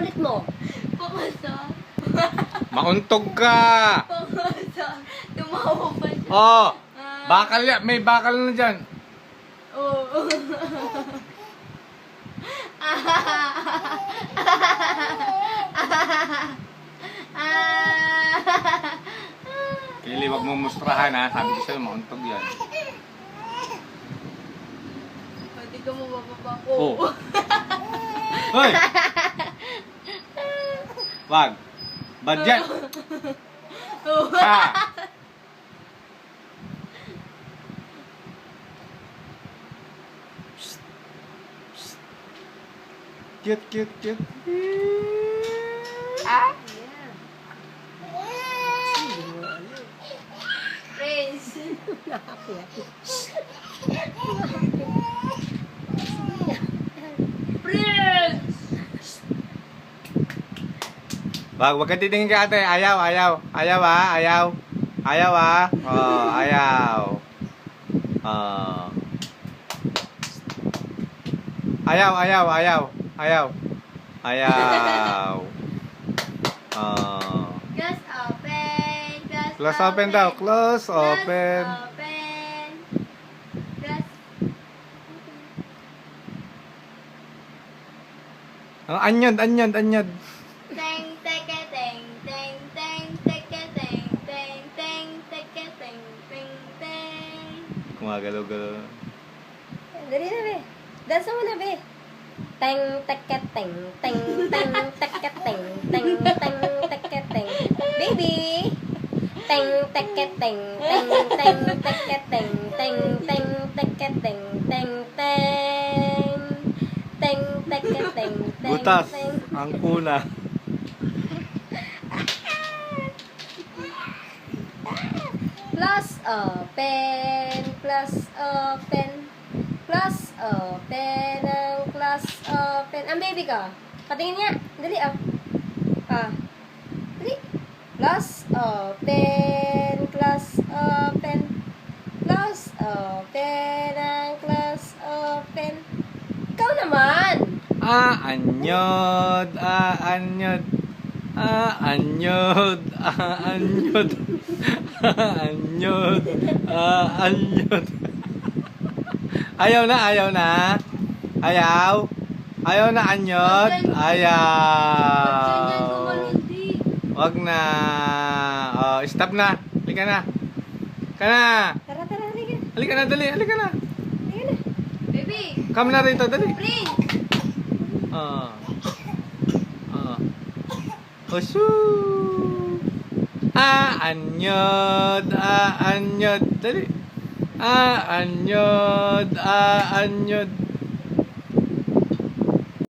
ulit mo. Pumasa. Mauntog ka. Pumasa. Tumawa pa siya. Oh, bakal yan. May bakal na dyan. Oo. Kili, wag mo mustrahan ha. Sabi ko sa'yo, mauntog yan. Pati ka mo bababa ko. Oh. Hoy! Wag. Bad yan. Ha! Cute, cute, cute. Prince. Prince. Wag ka titingin ka ate. Ayaw, ayaw. Ayaw ha, ayaw. Ayaw ha. Oh, ayaw. Oh. Ayaw, ayaw, ayaw. Ayaw. Ayaw. Oh. Close open. Close open daw. Close open. Close open. Close. Oh, anyod, anyod, anyod. Teng teke teng teng teng teke teng teng teng teke teng teng teng. Gumagalaw-galaw. Dali na, be. Dansa mo na, be. Teng, teke, teng, teng, teng, teke, teng, teng, teng, teke, teng. Baby! Teng, teke, teng, teng, teng, teke, teng, teng, teng, teke, teng, teng, teng. Teng, teke, teng, teng, Butas. teng. Ang kuna. Plus open, plus open, plus open, ang plus open. Ang baby ka. Patingin niya. Dali, dali. Plus open, plus open, plus open, ang plus open. Ikaw naman. Anyod, anyod. Anyod, anyod. Anyod, anyod. Ayaw na, ayaw na. Ayaw. Ayaw na, anyod. Ba't ganyan Ayaw. gumalundi? Wag na. Oh, stop na. Halika na. Halika na. Tara, tara, halika. Halika na, dali. Halika na. Halika na. Baby. Come na rito, dali. Prince. Ah. Oshoo. Anyod, anyod. Dali. Anyod, anyod.